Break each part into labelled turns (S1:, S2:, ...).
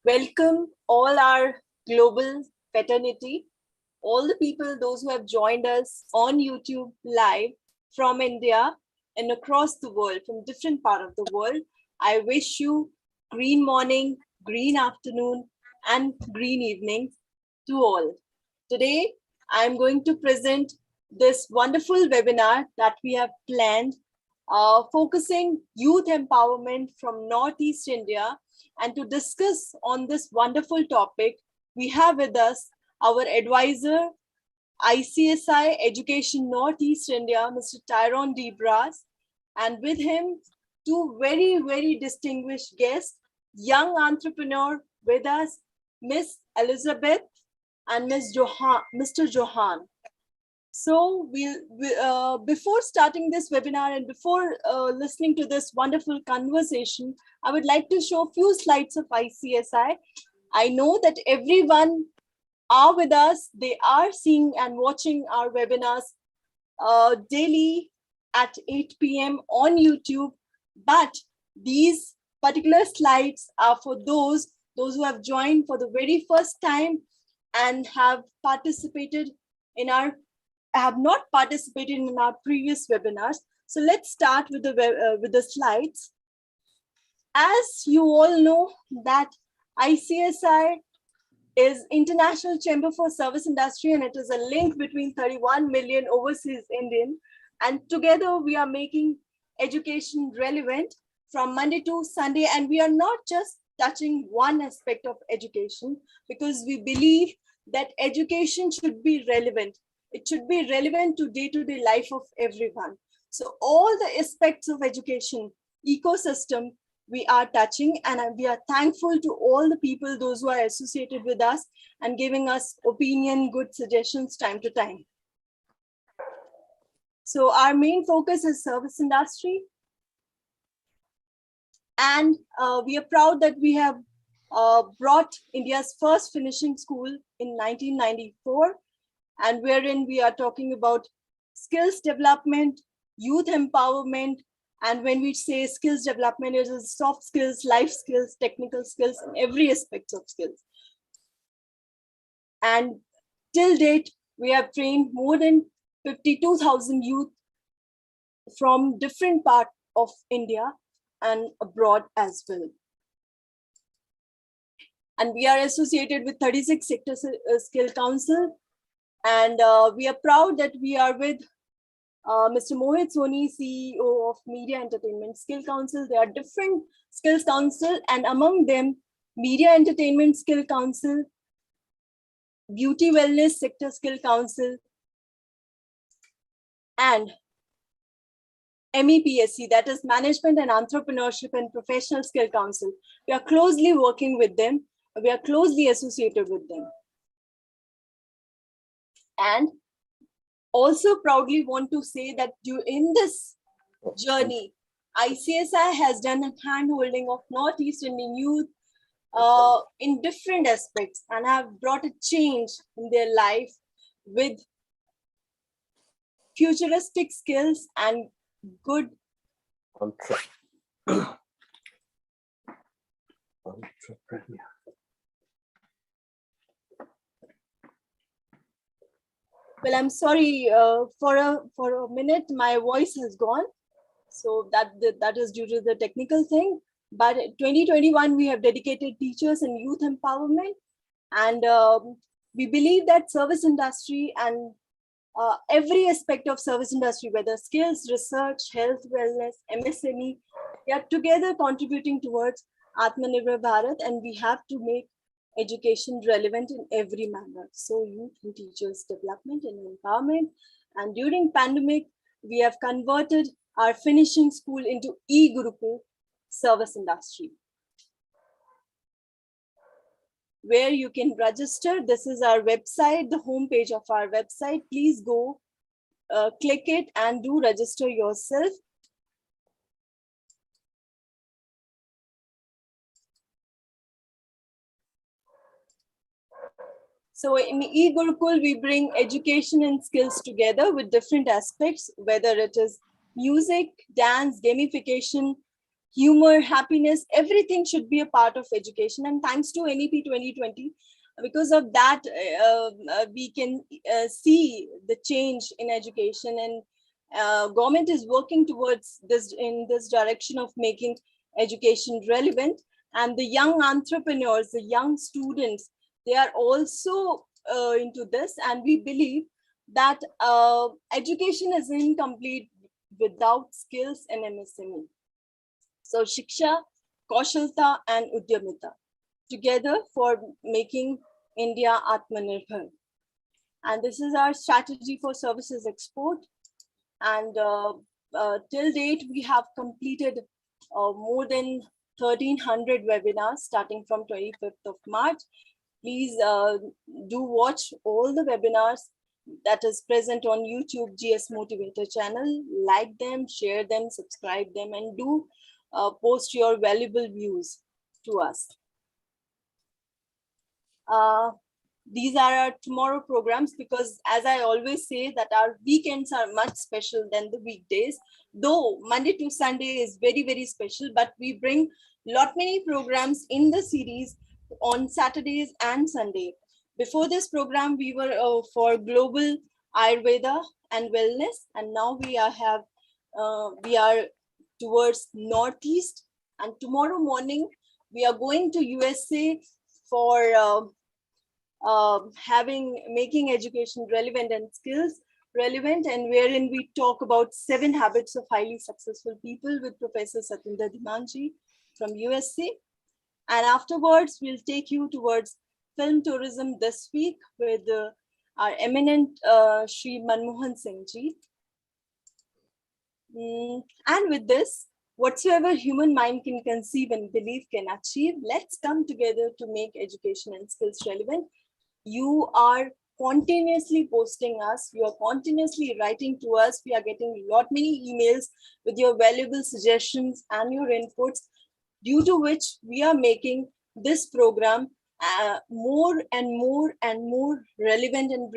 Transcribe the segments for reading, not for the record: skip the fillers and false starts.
S1: Welcome all our global fraternity, all the people, those who have joined us on YouTube live from India and across the world, from different part of the world. I wish you green morning, green afternoon, and green evening to all. Today, I'm going to present this wonderful webinar that we have planned, focusing youth empowerment from Northeast India. And to discuss on this wonderful topic, we have with us our advisor, ICSI Education Northeast India, Mr. Tyron and with him, two very, very distinguished guests, young entrepreneur with us, Miss Elizabeth and Mr. Johann. So before starting this webinar and before listening to this wonderful conversation, I would like to show a few slides of ICSI. I know that everyone are with us. They are seeing and watching our webinars daily at 8 p.m. on YouTube. But these particular slides are for those who have joined for the very first time and have not participated in our previous webinars. So let's start with the slides. As you all know that ICSI is International Chamber for Service Industry, and it is a link between 31 million overseas Indian. And together we are making education relevant from Monday to Sunday. And we are not just touching one aspect of education, because we believe that education should be relevant. It should be relevant to day-to-day life of everyone. So all the aspects of education ecosystem we are touching, and we are thankful to all the people, those who are associated with us and giving us opinion, good suggestions time to time. So our main focus is service industry. And we are proud that we have brought India's first finishing school in 1994. And wherein we are talking about skills development, youth empowerment, and when we say skills development, it is soft skills, life skills, technical skills, and every aspect of skills. And till date, we have trained more than 52,000 youth from different parts of India and abroad as well. And we are associated with 36 sector skill council. And we are proud that we are with Mr. Mohit Soni, CEO of Media Entertainment Skill Council. There are different skills council, and among them, Media Entertainment Skill Council, Beauty Wellness Sector Skill Council, and MEPSC, that is Management and Entrepreneurship and Professional Skill Council. We are closely working with them. We are closely associated with them. And also proudly want to say that in this journey, ICSI has done a hand-holding of Northeast Indian youth in different aspects and have brought a change in their life with futuristic skills and good
S2: entrepreneur.
S1: Well, I'm sorry, for a minute, my voice has gone. So that is due to the technical thing. But 2021, we have dedicated teachers and youth empowerment. And we believe that service industry and every aspect of service industry, whether skills, research, health, wellness, MSME, they are together contributing towards Atmanirbhar Bharat, and we have to make education relevant in every manner. So youth and teachers development and empowerment. And during pandemic, we have converted our finishing school into e-Gurukul service industry, where you can register. This is our website, the homepage of our website. Please go click it and do register yourself. So in e-Gurukul, we bring education and skills together with different aspects, whether it is music, dance, gamification, humor, happiness, everything should be a part of education. And thanks to NEP 2020, because of that, we can see the change in education, and government is working towards this in this direction of making education relevant. And the young entrepreneurs, the young students, they are also into this, and we believe that education is incomplete without skills and MSME. So Shiksha, Kaushalta and Udyamita together for making India Atmanirbhar. And this is our strategy for services export. And till date, we have completed more than 1,300 webinars starting from 25th of March. Please do watch all the webinars that is present on YouTube GS Motivator channel. Like them, share them, subscribe them, and do post your valuable views to us. These are our tomorrow programs, because as I always say that our weekends are much special than the weekdays, though Monday to Sunday is very, very special, but we bring lot many programs in the series on Saturdays and Sunday. Before this program, we were for global Ayurveda and wellness, and now we are towards Northeast. And tomorrow morning, we are going to USA for making education relevant and skills relevant, and wherein we talk about 7 habits of highly successful people with Professor Satinder Dhimanji from USA. And afterwards, we'll take you towards film tourism this week with our eminent Shri Manmohan Singh ji. And with this, whatsoever human mind can conceive and believe can achieve, let's come together to make education and skills relevant. You are continuously posting us, you are continuously writing to us. We are getting a lot many emails with your valuable suggestions and your inputs, due to which we are making this program more and more and more relevant and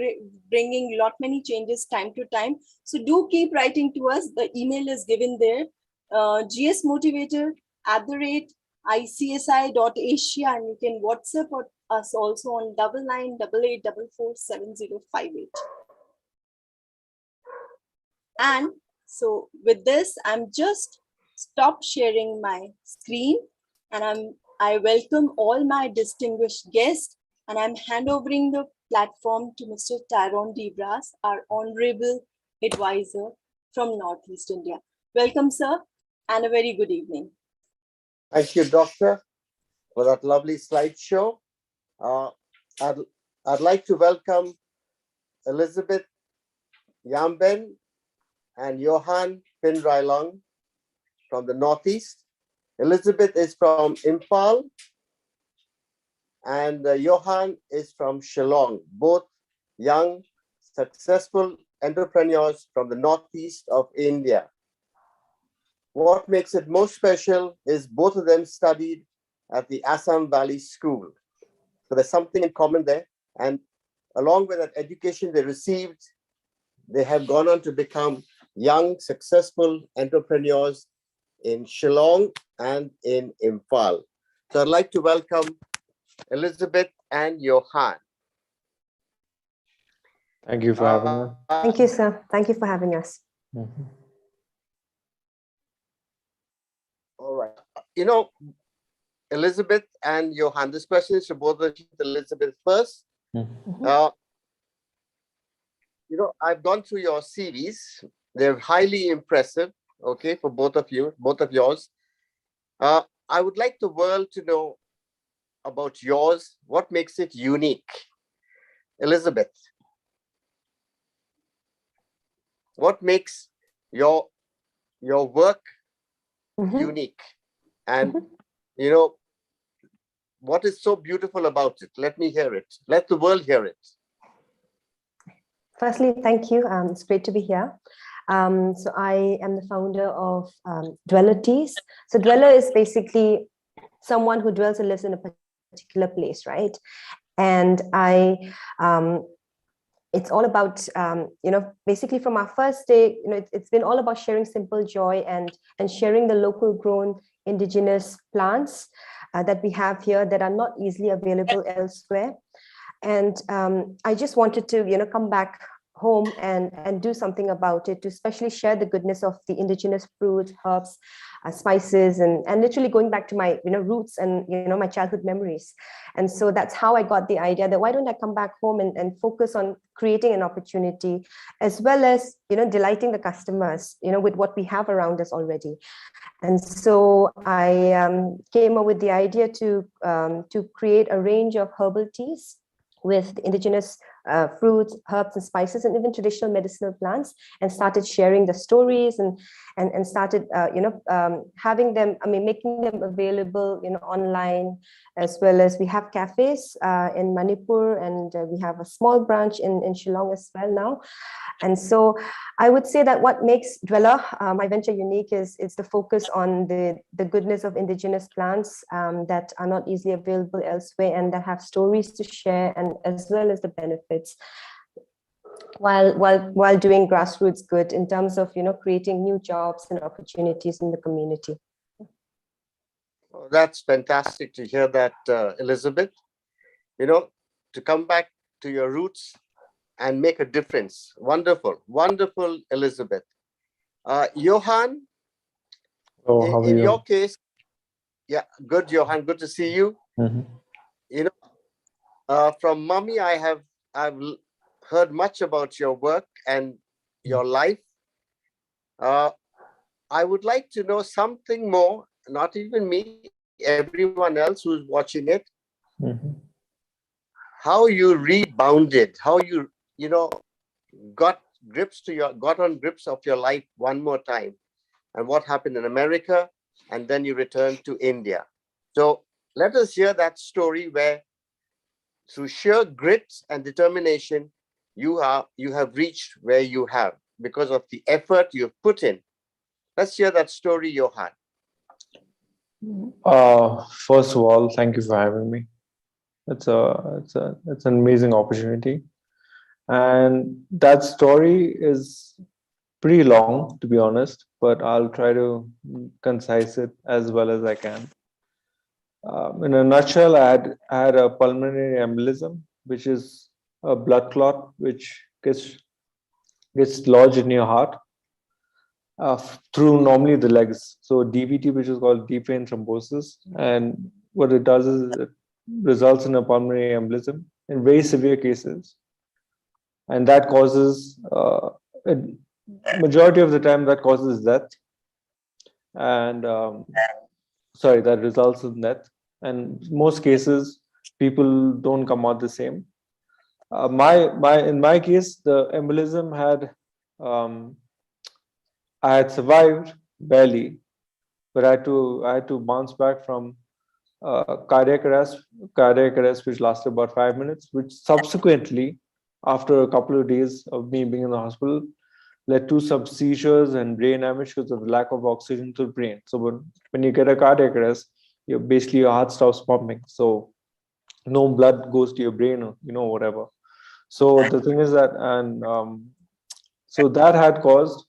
S1: bringing a lot many changes time to time. So do keep writing to us. The email is given there, gsmotivator@icsi.asia, and you can WhatsApp us also on 9988447058. And so with this, I'm just stop sharing my screen, and I welcome all my distinguished guests, and I'm handovering the platform to Mr. Tyron Debras, our honorable advisor from Northeast India. Welcome, sir, and a very good evening.
S2: Thank you, Doctor, for that lovely slideshow. I'd like to welcome Elizabeth Yambem and Johann Pynroilang from the Northeast. Elizabeth is from Imphal, and Johann is from Shillong, both young, successful entrepreneurs from the Northeast of India. What makes it most special is both of them studied at the Assam Valley School. So there's something in common there. And along with that education they received, they have gone on to become young, successful entrepreneurs in Shillong and in Imphal. So I'd like to welcome Elizabeth and Johann.
S3: Thank you for having us.
S4: Thank you, sir. Thank you for having us.
S2: All right. You know, Elizabeth and Johann, this question is to both of you. Elizabeth first. You know, I've gone through your series. They're highly impressive, okay, for both of you, both of yours. I would like the world to know about yours. What makes it unique? Elizabeth, what makes your work unique? And, you know, what is so beautiful about it? Let me hear it. Let the world hear it.
S4: Firstly, thank you. It's great to be here. So I am the founder of Dweller Teas. So Dweller is basically someone who dwells and lives in a particular place, right? And it's all about, you know, basically from our first day, you know, it's been all about sharing simple joy and sharing the local grown indigenous plants that we have here that are not easily available elsewhere. And I just wanted to, come back home and do something about it, to especially share the goodness of the indigenous fruits, herbs, spices, and literally going back to my roots and my childhood memories. And so that's how I got the idea that why don't I come back home and focus on creating an opportunity, as well as delighting the customers with what we have around us already. And so I came up with the idea to create a range of herbal teas with indigenous fruits, herbs, and spices, and even traditional medicinal plants, and started sharing the stories and started having them, making them available online, as well as we have cafes in Manipur, and we have a small branch in Shillong as well now. And so I would say that what makes Dweller, my venture, unique is the focus on the goodness of indigenous plants that are not easily available elsewhere, and that have stories to share, and as well as the benefits, while doing grassroots good in terms of creating new jobs and opportunities in the community.
S2: Oh, that's fantastic to hear that, Elizabeth. To come back to your roots and make a difference. Wonderful, wonderful, Elizabeth. Johann,
S3: Oh, how are
S2: in
S3: you?
S2: your case, yeah, good, Johann, good to see you.
S3: Mhm.
S2: From Mummy, I've heard much about your work and your life. I would like to know something more, not even me, everyone else who's watching it,
S3: Mhm.
S2: how you rebounded, how you got on grips of your life one more time, and what happened in America, and then you returned to India. So let us hear that story where, through sheer grit and determination, you have reached where you have because of the effort you've put in. Let's hear that story, Johann.
S3: First of all, thank you for having me. It's an amazing opportunity, and that story is pretty long, to be honest, but I'll try to concise it as well as I can. In a nutshell, I had a pulmonary embolism, which is a blood clot which gets lodged in your heart through normally the legs. So DVT, which is called deep vein thrombosis, and what it does is it results in a pulmonary embolism in very severe cases, and that causes majority of the time that causes death, and that results in death. And most cases, people don't come out the same. In my case, the embolism um, I had survived barely, but I had to bounce back from cardiac arrest, which lasted about 5 minutes, which subsequently, after a couple of days of me being in the hospital, led to some seizures and brain damage because of the lack of oxygen to the brain. So when you get a cardiac arrest, your heart stops pumping. So no blood goes to your brain, or whatever. So the thing is that, and so that had caused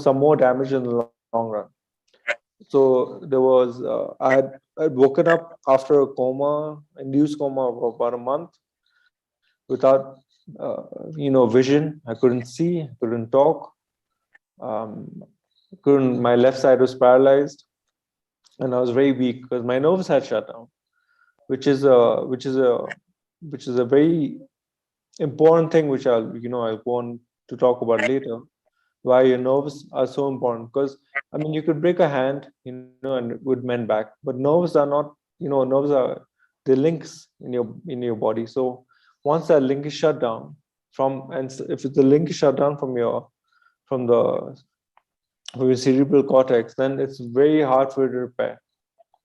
S3: some more damage in the long run. So there was I'd woken up after a induced coma of about a month, without vision. I couldn't see, I couldn't talk, um, couldn't. My left side was paralyzed, and I was very weak because my nerves had shut down, which is a very important thing, which I want to talk about later. Why your nerves are so important? Because you could break a hand, and it would mend back, but nerves are not. Nerves are the links in your body. So once that link is shut down if the link is shut down from the cerebral cortex, then it's very hard for it to repair,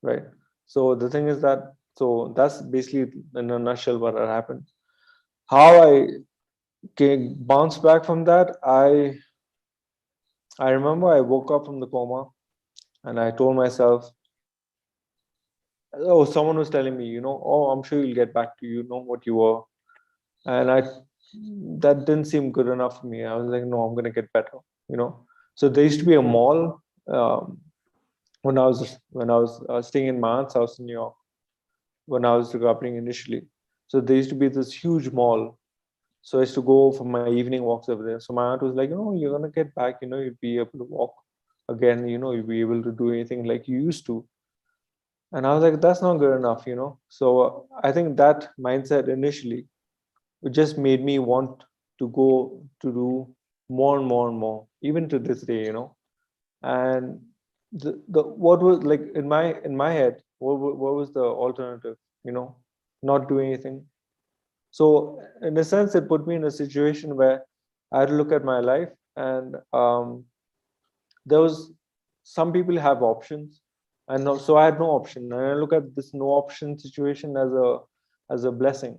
S3: right? So the thing is that's basically in a nutshell what had happened. How I bounced back from that, I remember I woke up from the coma, and I told myself, oh, someone was telling me, oh, I'm sure you'll get back to what you were. And that didn't seem good enough for me. I was like, no, I'm going to get better, So there used to be a mall when I was staying in my aunt's house in New York, when I was recovering initially. So there used to be this huge mall. So I used to go for my evening walks over there. So my aunt was like, you're gonna get back, you'd be able to walk again, you'll be able to do anything like you used to. And I was like, that's not good enough. So I think that mindset initially, it just made me want to go to do more and more and more, even to this day. And the what was like in my head, what was the alternative? Not do anything. So in a sense, it put me in a situation where I had to look at my life, and there was some people have options, and so I had no option, and I look at this no option situation as a blessing,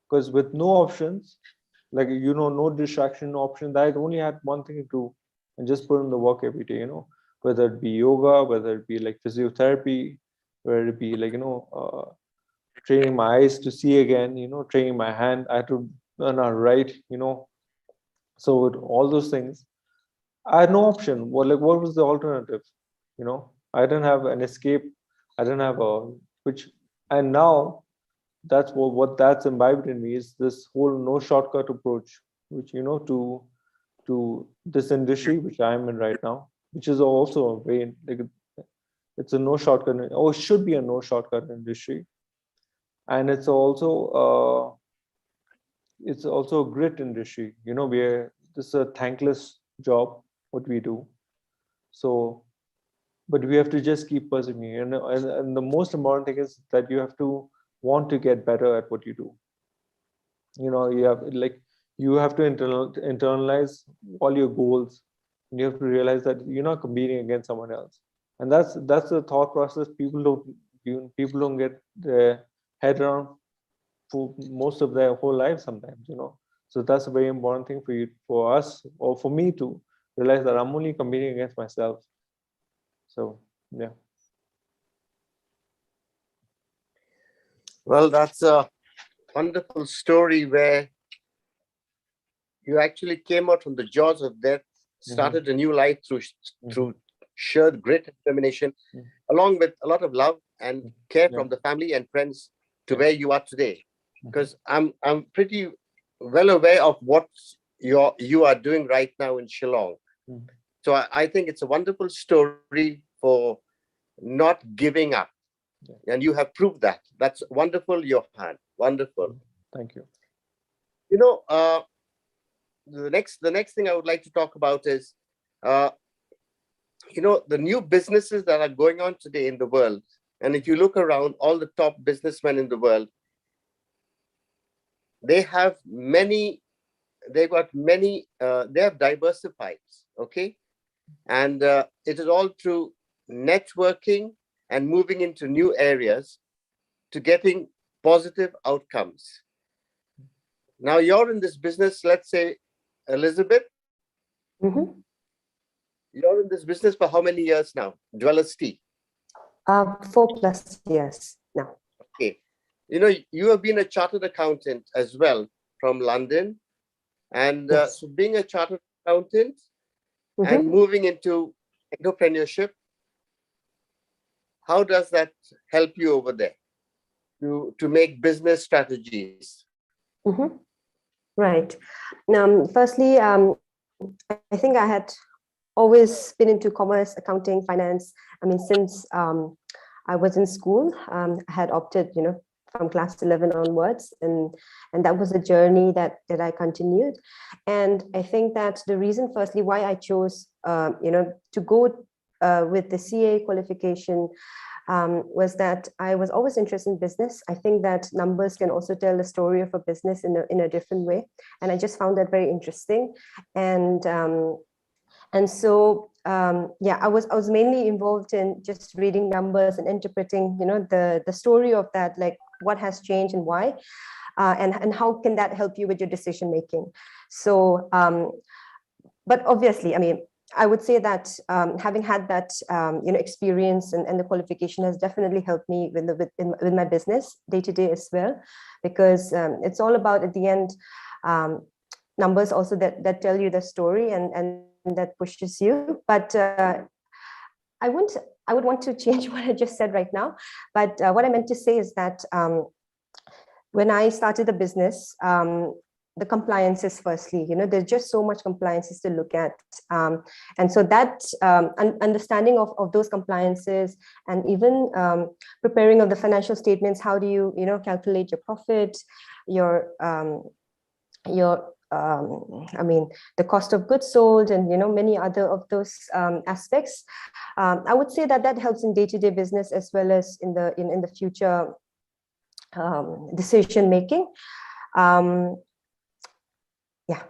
S3: because with no options, like no distraction, no option, I only had one thing to do, and just put in the work every day. Whether it be yoga, whether it be like physiotherapy, whether it be like training my eyes to see again, training my hand. I had to learn how to write. So with all those things, I had no option. What was the alternative? I didn't have an escape. I didn't have and now that's what that's imbibed in me is this whole no shortcut approach, which to this industry which I'm in right now, which is also a very like it's a no shortcut, or it should be a no shortcut industry, and it's also a grit industry. This is a thankless job what we do. So, but we have to just keep persevering, and the most important thing is that you have to want to get better at what you do. You have to internalize all your goals, and you have to realize that you're not competing against someone else. And that's the thought process people don't get their head around for most of their whole life sometimes. So that's a very important thing for us, or for me to realize that I'm only competing against myself. So yeah.
S2: Well, that's a wonderful story where you actually came out from the jaws of death, started a new life through sheer grit and determination, along with a lot of love and care from the family and friends to where you are today. Because I'm pretty well aware of what you are doing right now in Shillong. So I think it's a wonderful story for not giving up. And you have proved that. That's wonderful, Johann. Wonderful.
S3: Thank you.
S2: The next thing I would like to talk about is, the new businesses that are going on today in the world. And if you look around, all the top businessmen in the world, they have diversified, okay? And it is all through networking and moving into new areas to getting positive outcomes. Now you're in this business, let's say, Elizabeth, you're in this business for how many years now? Dwellers Tea.
S4: 4+ years now.
S2: Okay. You have been a chartered accountant as well from London. And so being a chartered accountant and moving into entrepreneurship, how does that help you over there to make business strategies?
S4: Right. Firstly, I think I had always been into commerce, accounting, finance. I mean, since I was in school, I had opted, from class 11 onwards, and that was a journey that I continued. And I think that the reason, firstly, why I chose, to go with the CA qualification was that I was always interested in business. I think that numbers can also tell the story of a business in a different way, and I just found that very interesting. And so I was mainly involved in just reading numbers and interpreting, the story of that, like what has changed and why, and how can that help you with your decision making. So, but obviously, I mean, I would say that having had that experience and the qualification has definitely helped me with my business day to day as well, because it's all about, at the end, numbers also that tell you the story and that pushes you. But I wouldn't I would want to change what I just said right now. But what I meant to say is that when I started the business, the compliances, firstly, there's just so much compliances to look at. And so that understanding of those compliances, and even preparing of the financial statements, how do you, calculate your profit, your the cost of goods sold, and many other of those aspects. I would say that helps in day-to-day business, as well as in the future decision making. Yeah.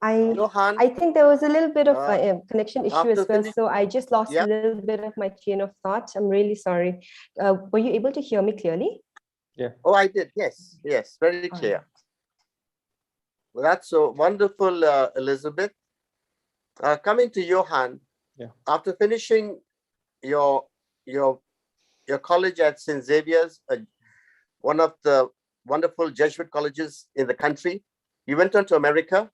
S2: Johann,
S4: I think there was a little bit of a connection issue as well, so I just lost
S2: yeah.
S4: a little bit of my chain of thought. I'm really sorry. Were you able to hear me clearly?
S3: Yeah.
S2: Oh, I did. Yes, very clear. Well, that's so wonderful, Elizabeth. Coming to Johann, after finishing your college at St. Xavier's, one of the wonderful Jesuit colleges in the country, you went on to America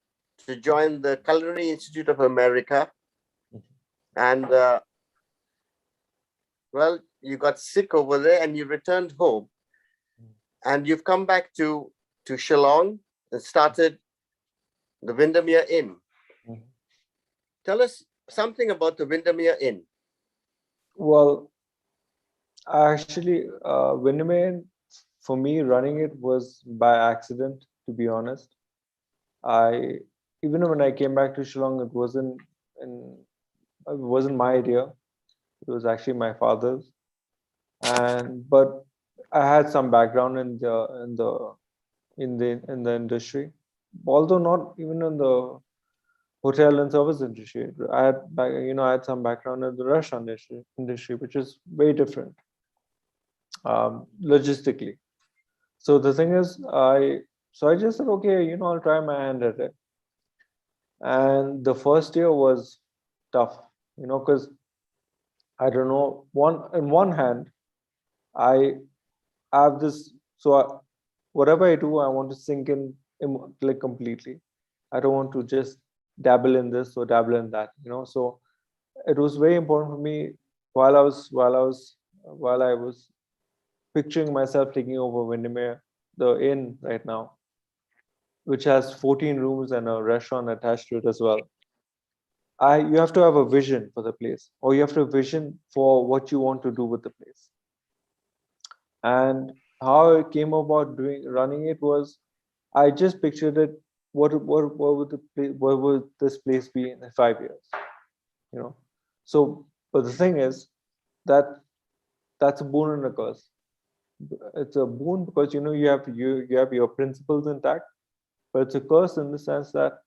S2: to join the Culinary Institute of America, and well, you got sick over there, and you returned home, and you've come back to Shillong and started the Windmere Inn. Tell us something about the Windmere Inn.
S3: Well, actually, Windmere Inn, for me, running it was by accident, to be honest. Even when I came back to Shillong, it wasn't my idea. It was actually my father's, but I had some background in the industry, although not even in the hotel and service industry. I had some background in the restaurant industry, which is very different logistically. So the thing is, I just said, okay, I'll try my hand at it. And the first year was tough, because I don't know. On one hand, I have this. So whatever I do, I want to sink in like completely. I don't want to just dabble in this or dabble in that. So it was very important for me while I was picturing myself taking over Windmere, the inn right now, which has 14 rooms and a restaurant attached to it as well. You have to have a vision for the place, or you have to have a vision for what you want to do with the place. And how I came about running it was, I just pictured it. What would this place be in 5 years? So, but the thing is that that's a boon and a curse. It's a boon because you have your principles intact, but it's a curse in the sense that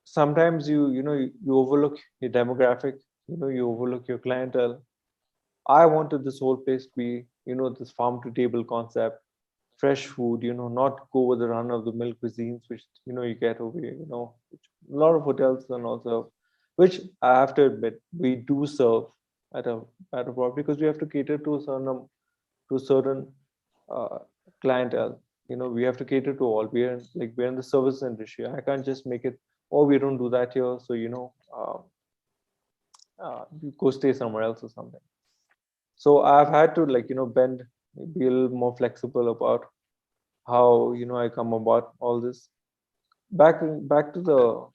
S3: sometimes you overlook your demographic, you overlook your clientele. I wanted this whole place to be, this farm to table concept, fresh food, not go with the run of the mill cuisines, which, you get over here, which a lot of hotels and also, which I have to admit, we do serve at a property because we have to cater to a certain clientele. We have to cater to all. We're in the service industry. I can't just make it, oh, we don't do that here, so you go stay somewhere else or something. So I've had to bend, be a little more flexible about how I come about all this. Back to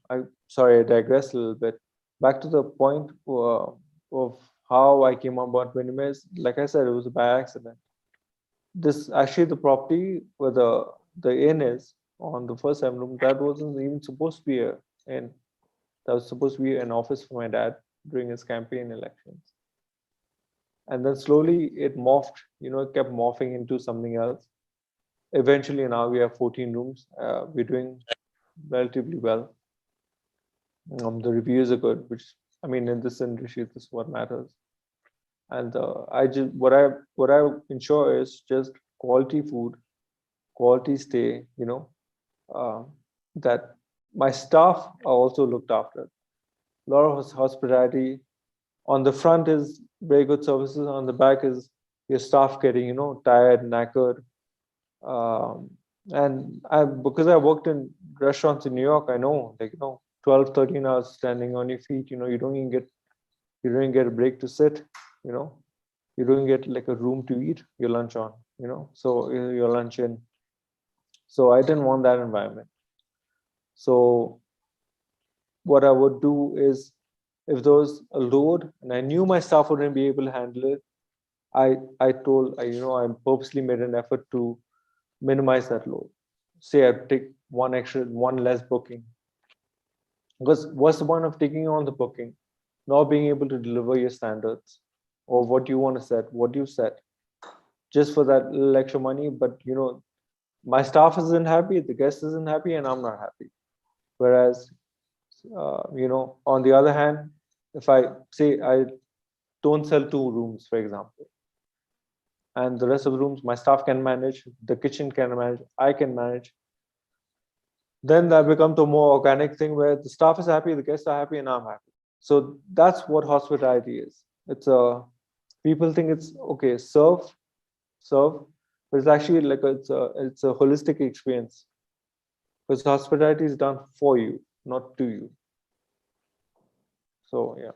S3: sorry, I digress a little bit. Back to the point of how I came about Windmere. Like I said, it was by accident. This actually, the property where the inn is on the first 7 room, that wasn't even supposed to be an inn. That was supposed to be an office for my dad during his campaign elections. And then slowly it morphed, it kept morphing into something else. Eventually now we have 14 rooms. We're doing relatively well. The reviews are good, which, I mean, in this industry, this is what matters. And what I ensure is just quality food, quality stay, that my staff are also looked after. A lot of hospitality. On the front is very good services. On the back is your staff getting, tired, knackered. And because I worked in restaurants in New York, I know, like, 12, 13 hours standing on your feet, you don't even get a break to sit, you don't get like a room to eat your lunch on, so your lunch in. So I didn't want that environment. So what I would do is, if there was a load and I knew my staff wouldn't be able to handle it, I purposely made an effort to minimize that load. Say I take one less booking. Because what's the point of taking on the booking, not being able to deliver your standards or what you want to set, what you set, just for that little extra money? But my staff isn't happy, the guest isn't happy, and I'm not happy. Whereas, on the other hand, if I say I don't sell 2 rooms, for example, and the rest of the rooms my staff can manage, the kitchen can manage, I can manage, then that becomes a more organic thing where the staff is happy, the guests are happy, and I'm happy. So that's what hospitality is. People think it's okay, serve, but it's actually like it's a holistic experience, because hospitality is done for you, not to you. So yeah.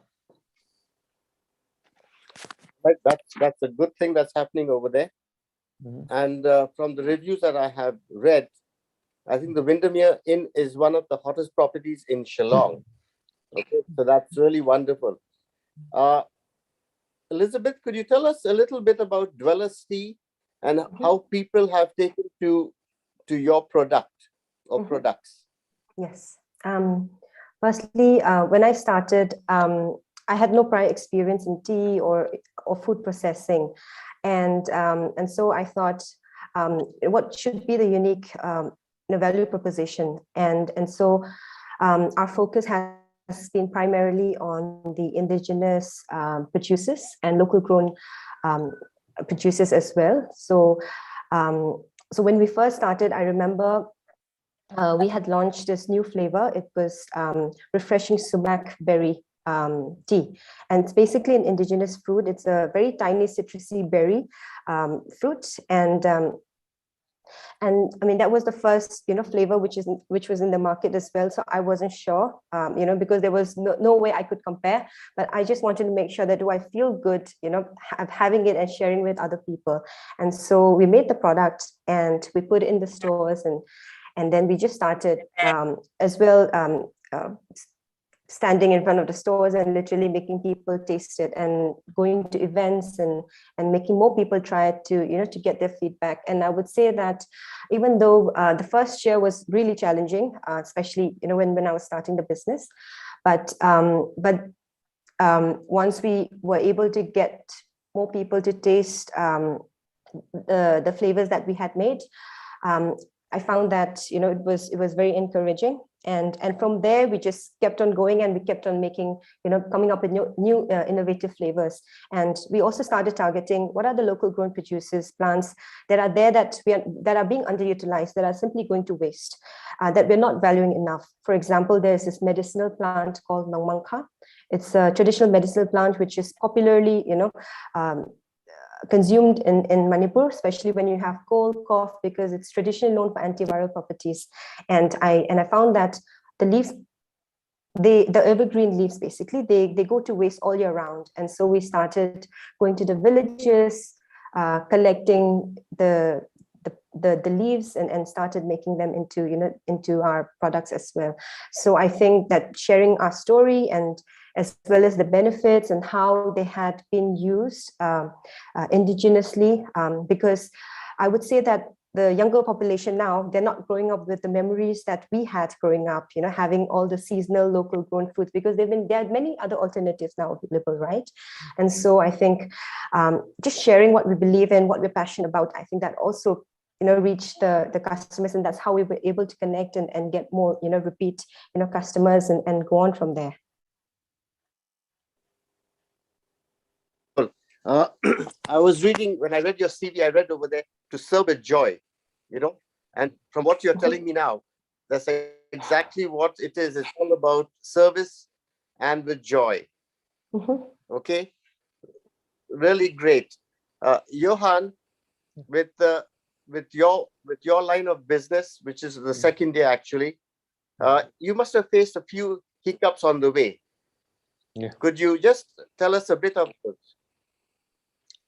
S2: Right, that's a good thing that's happening over there.
S3: Mhm.
S2: And from the reviews that I have read, I think the Windmere Inn is one of the hottest properties in Shillong. Okay, so that's really wonderful. Elizabeth, could you tell us a little bit about Dweller's Tea and how people have taken to your product or products?
S4: Yes. Firstly, when I started, I had no prior experience in tea or food processing, and so I thought, what should be the unique value proposition, and so our focus has been primarily on the indigenous producers and local grown producers as well. So when we first started, I remember we had launched this new flavor. It was refreshing sumac berry tea, and it's basically an indigenous fruit. It's a very tiny citrusy berry fruit, and I mean that was the first flavor which was in the market as well. So I wasn't sure, because there was no way I could compare. But I just wanted to make sure that do I feel good, having it and sharing with other people. And so we made the product and we put it in the stores, and then we just started as well, standing in front of the stores and literally making people taste it, and going to events and making more people try it to get their feedback. And I would say that even though the first year was really challenging, especially when I was starting the business, but once we were able to get more people to taste the flavors that we had made, I found that it was very encouraging, and from there we just kept on going, and we kept on making coming up with new innovative flavors. And we also started targeting what are the local grown producers, plants that are there that are being underutilized, that are simply going to waste, that we're not valuing enough. For example, there's this medicinal plant called Nongmangka. It's a traditional medicinal plant which is popularly consumed in Manipur, especially when you have cold, cough, because it's traditionally known for antiviral properties. And I found that the leaves, the evergreen leaves, basically, they go to waste all year round. And so we started going to the villages, collecting the leaves and started making them into our products as well. So I think that sharing our story, and as well as the benefits and how they had been used indigenously, because I would say that the younger population now, they're not growing up with the memories that we had growing up, having all the seasonal local grown foods, because there are many other alternatives now available, right? And so I think just sharing what we believe in, what we're passionate about, I think that also reach the customers, and that's how we were able to connect and get more repeat customers and go on from there.
S2: I was reading, when I read your CV, I read over there, to serve with joy, and from what you're telling me now, that's exactly what it is. It's all about service and with joy. Okay, really great. Johann, with your line of business, which is the second year actually, You must have faced a few hiccups on the way.
S3: Yeah.
S2: Could you just tell us a bit of those?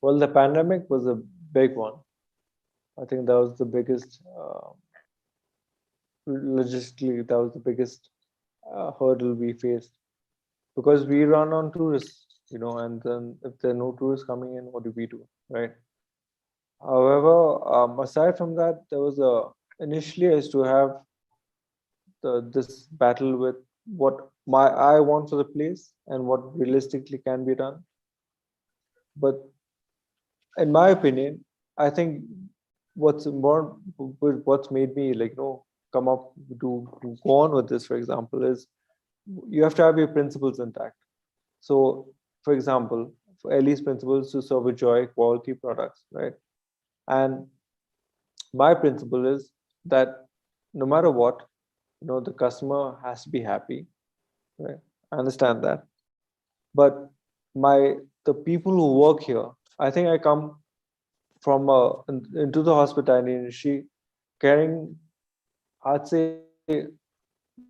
S3: Well, the pandemic was a big one. I think that was the biggest, logistically, that was the biggest hurdle we faced, because we run on tourists, and then if there are no tourists coming in, what do we do, right? However, aside from that, there was initially I used to have this battle with what I want for the place and what realistically can be done. But in my opinion, I think what's important, what's made me come up to go on with this, for example, is you have to have your principles intact. So, for example, for Ellie's principles to serve with joy, quality products, right? And my principle is that no matter what, the customer has to be happy, right? I understand that, but the people who work here, I think I come from into the hospitality industry caring, I'd say,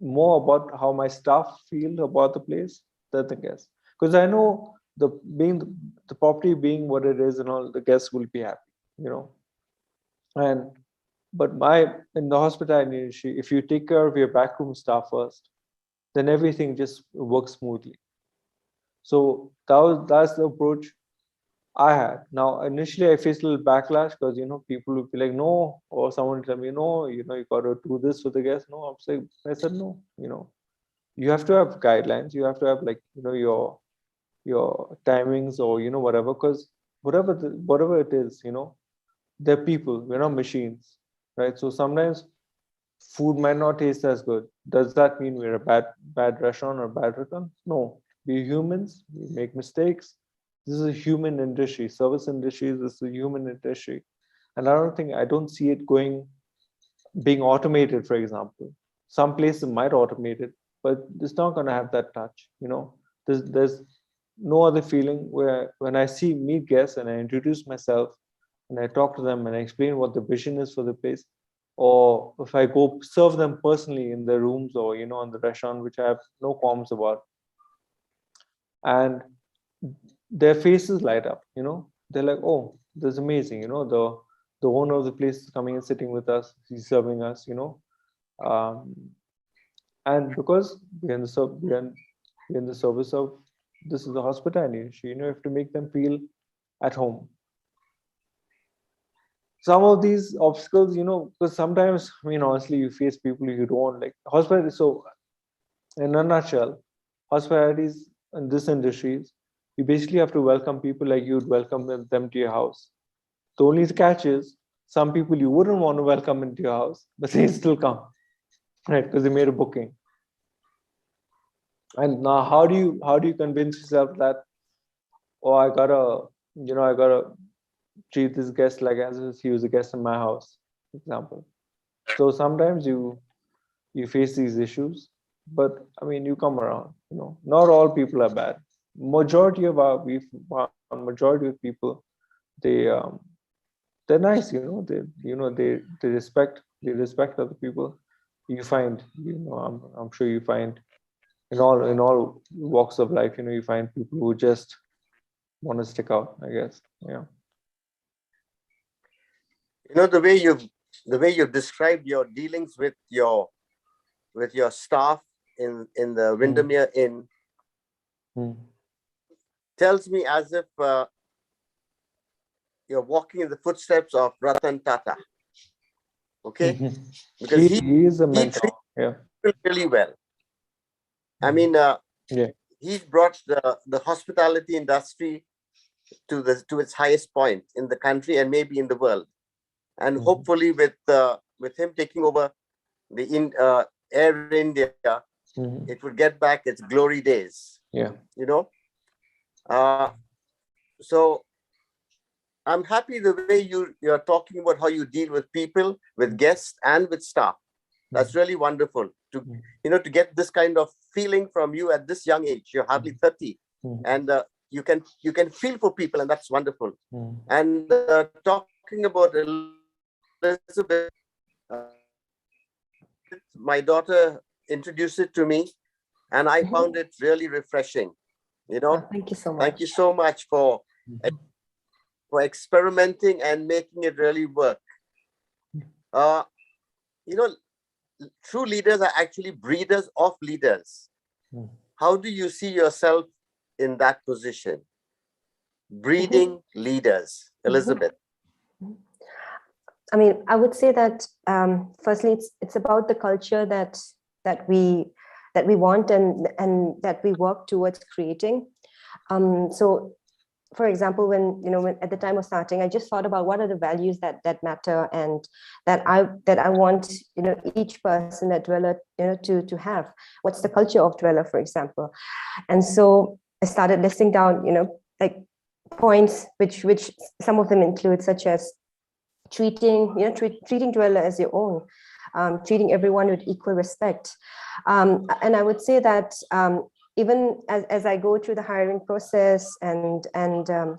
S3: more about how my staff feel about the place than the guests, because I know the property being what it is and all, the guests will be happy, and but in the hospitality industry, if you take care of your backroom staff first, then everything just works smoothly. So that's the approach I had. Now, initially, I faced a little backlash because people would be like, "No," or someone would tell me, "No, you got to do this for the guests." No, I said, "No, you have to have guidelines. You have to have your timings or whatever, because whatever it is, they're people. We're not machines, right? So sometimes food might not taste as good. Does that mean we're a bad restaurant or bad restaurant? No, we're humans. We make mistakes. This is a human industry. Service industry is a human industry, and I don't see it being automated. For example, some places might automate it, but it's not going to have that touch. There's no other feeling where when I meet guests and I introduce myself and I talk to them and I explain what the vision is for the place, or if I go serve them personally in their rooms or in the restaurant, which I have no qualms about, and their faces light up. They're like, "Oh, this is amazing." The owner of the place is coming and sitting with us. He's serving us. Um, and because we're in the service of, this is the hospitality industry, you have to make them feel at home. Some of these obstacles, because sometimes, honestly, you face people you don't like. Hospitality. So, in a nutshell, hospitality in this industry, you basically have to welcome people like you'd welcome them to your house. The only catch is some people you wouldn't want to welcome into your house, but they still come, right? Because they made a booking. And now, how do you convince yourself that, oh, I gotta treat this guest like as if he was a guest in my house, for example. So sometimes you face these issues, but you come around. Not all people are bad. Majority of people, they're nice. They respect other people. You find, I'm sure you find in all walks of life, you find people who just want to stick out, I guess. Yeah.
S2: The way you've described your dealings with your staff in the Windmere Inn tells me as if you're walking in the footsteps of Ratan Tata. Okay, because
S3: he is a mentor. Yeah,
S2: really well. He's brought the hospitality industry to its highest point in the country and maybe in the world. And hopefully, with him taking over the Air India, it would get back its glory days.
S3: Yeah.
S2: So I'm happy the way you're talking about how you deal with people, with guests, and with staff. That's really wonderful to get this kind of feeling from you at this young age. You're hardly 30, and you can feel for people, and that's wonderful. And talking about Elizabeth, my daughter introduced it to me, and I found it really refreshing. You know,
S4: Thank you so much.
S2: thank you so much for experimenting and making it really work. You know, true leaders are actually breeders of leaders. How do you see yourself in that position? Breeding leaders, Elizabeth.
S4: I mean, I would say that firstly, it's about the culture that we want and that we work towards creating. So, for example, when at the time of starting, I just thought about what are the values that matter and that I want each person, that dweller, to have. What's the culture of dweller, for example? And so I started listing down like points which some of them include, such as treating dweller as your own, treating everyone with equal respect, and I would say that even as I go through the hiring process and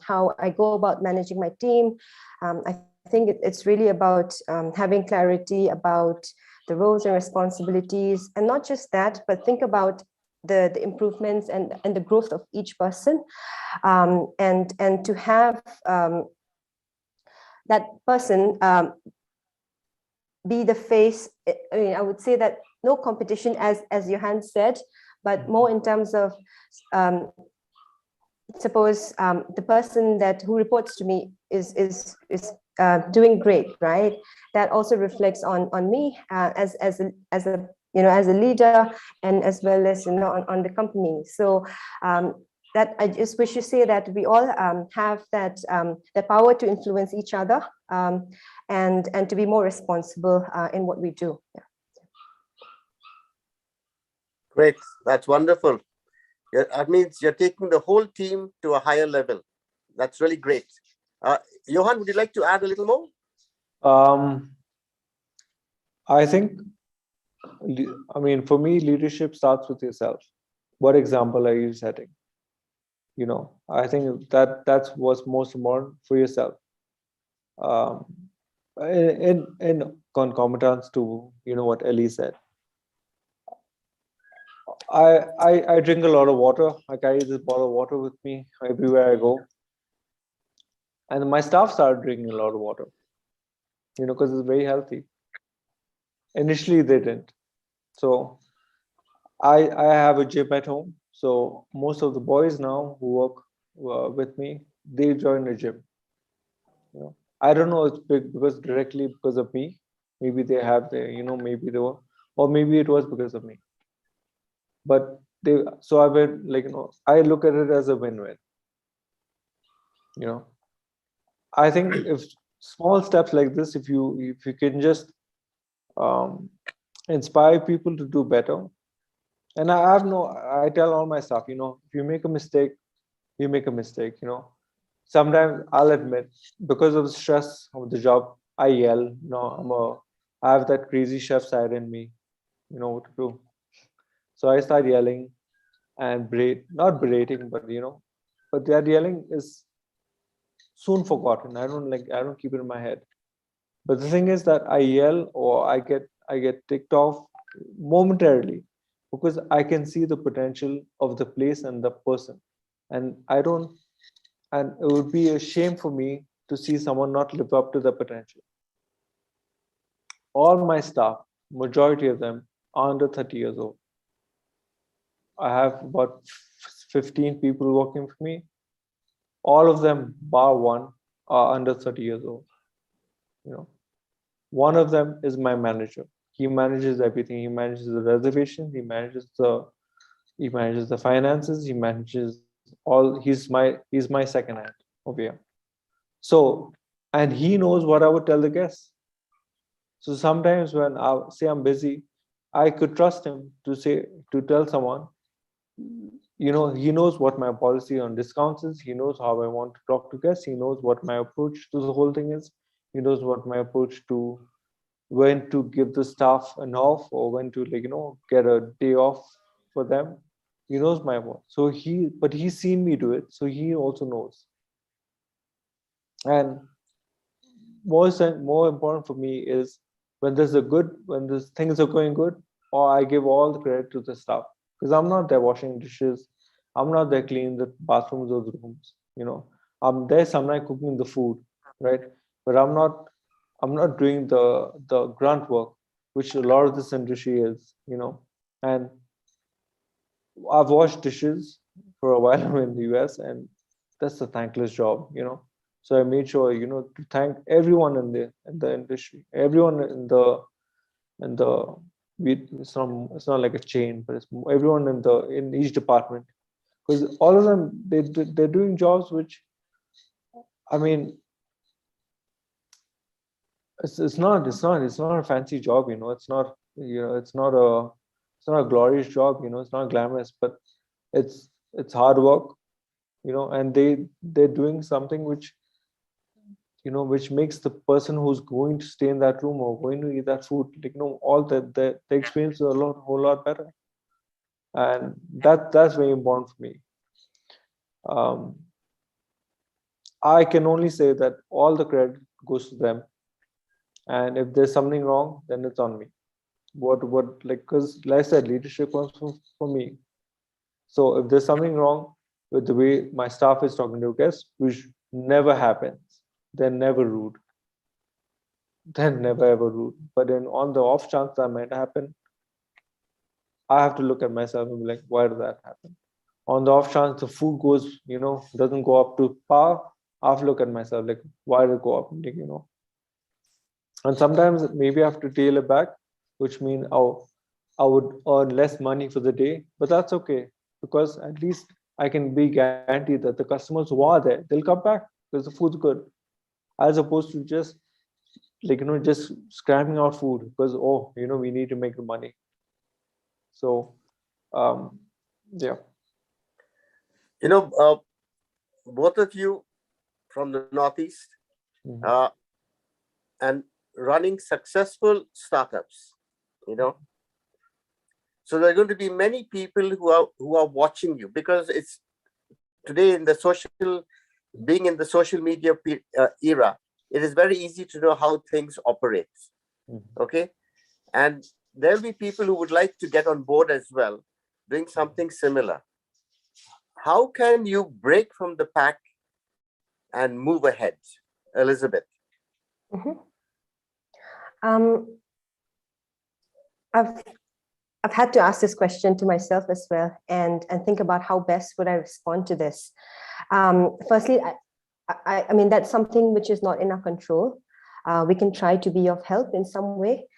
S4: how I go about managing my team, I think it's really about having clarity about the roles and responsibilities, and not just that, but think about the improvements and the growth of each person, and to have that person be the face. I mean, I would say that no competition, as Johann said, but more in terms of suppose the person who reports to me is doing great, right? That also reflects on me as a leader, and as well as on the company. So that I just wish to say that we all have that the power to influence each other, and to be more responsible in what we do. Yeah.
S2: Great, that's wonderful. That means you're taking the whole team to a higher level. That's really great. Johann, would you like to add a little more?
S3: I think, for me, leadership starts with yourself. What example are you setting? I think that's what's most important for yourself. In concomitance to what Ellie said, I drink a lot of water. I carry this bottle of water with me everywhere I go, and my staff started drinking a lot of water, because it's very healthy. Initially they didn't. So I have a gym at home, so most of the boys now who work with me, they join the gym. I don't know, it's big directly because of me. Maybe they have maybe they were, or maybe it was because of me. But so I've been I look at it as a win-win. I think if small steps like this, if you can just inspire people to do better. And I tell all my staff, if you make a mistake, you make a mistake. Sometimes I'll admit, because of the stress of the job, I yell. I have that crazy chef side in me. What to do. So I start yelling and not berating, but but that yelling is soon forgotten. I don't keep it in my head. But the thing is that I yell or I get ticked off momentarily, because I can see the potential of the place and the person, and it would be a shame for me to see someone not live up to the potential. All my staff, majority of them, are under 30 years old. I have about 15 people working for me. All of them, bar one, are under 30 years old. One of them is my manager. He manages everything. He manages the reservation. He manages the finances. He manages all. He's my second hand over here. So, and he knows what I would tell the guests. So sometimes when I say I'm busy, I could trust him to tell someone, he knows what my policy on discounts is. He knows how I want to talk to guests. He knows what my approach to the whole thing is. He knows what my approach to when to give the staff an off, or when to get a day off for them. He knows my work. So but he's seen me do it, so he also knows. And more important for me is when things are going good, or I give all the credit to the staff, because I'm not there washing dishes, I'm not there cleaning the bathrooms or the rooms, I'm there sometimes cooking the food, right? But I'm not doing the grunt work, which a lot of this industry is, and I've washed dishes for a while in the US, and that's a thankless job, So I made sure, to thank everyone in the industry, everyone in the it's not like a chain, but it's everyone in each department, because all of them they're doing jobs which, I mean, it's not a fancy job, it's not a glorious job, it's not glamorous, but it's hard work, and they're doing something which, which makes the person who's going to stay in that room or going to eat that food, all the experience is whole lot better, and that's very important for me. I can only say that all the credit goes to them, and if there's something wrong, then it's on me. Because like I said, leadership comes from me. So if there's something wrong with the way my staff is talking to guests, which never happens, they're never rude. They're never ever rude. But then on the off chance that might happen, I have to look at myself and be like, why did that happen? On the off chance the food goes, doesn't go up to par, I have to look at myself like, why did it go up? And sometimes maybe I have to tail it back, which means I would earn less money for the day, but that's okay, because at least I can be guaranteed that the customers who are there, they'll come back because the food's good, as opposed to just just scrapping out food because, we need to make the money. So, yeah.
S2: Both of you from the Northeast, and running successful startups, So there are going to be many people who are watching you, because it's today in the being in the social media era, it is very easy to know how things operate. Okay, and there'll be people who would like to get on board as well, doing something similar. How can you break from the pack and move ahead, Elizabeth?
S4: I've had to ask this question to myself as well, and think about how best would I respond to this. Firstly, I mean, that's something which is not in our control. We can try to be of help in some way,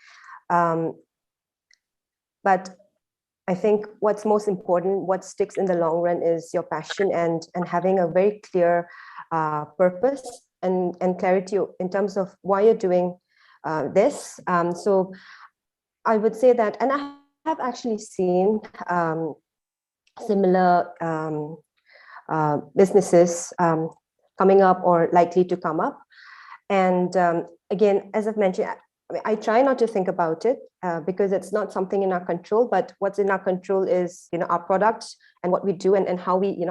S4: but I think what's most important, what sticks in the long run, is your passion and having a very clear purpose and clarity in terms of why you're doing this. So I would say that, and I have actually seen similar businesses coming up or likely to come up. And again, as I've mentioned, I try not to think about it because it's not something in our control, but what's in our control is, our product and what we do and how we,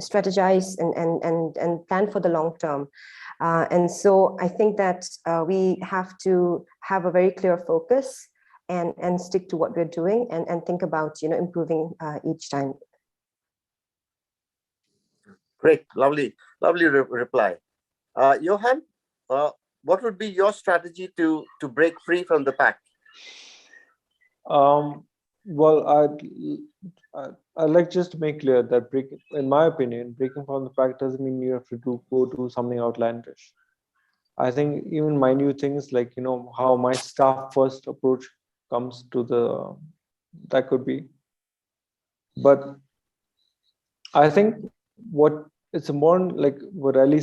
S4: strategize and plan for the long term. And so I think that we have to have a very clear focus and stick to what we're doing and think about, improving each time.
S2: Great, lovely reply. Johann, what would be your strategy to break free from the pack?
S3: Well, I'd like just to make clear that in my opinion, breaking from the pack doesn't mean you have to go do something outlandish. I think even minute things like, how my staff first approach comes to that could be. But I think what it's important, like what Ali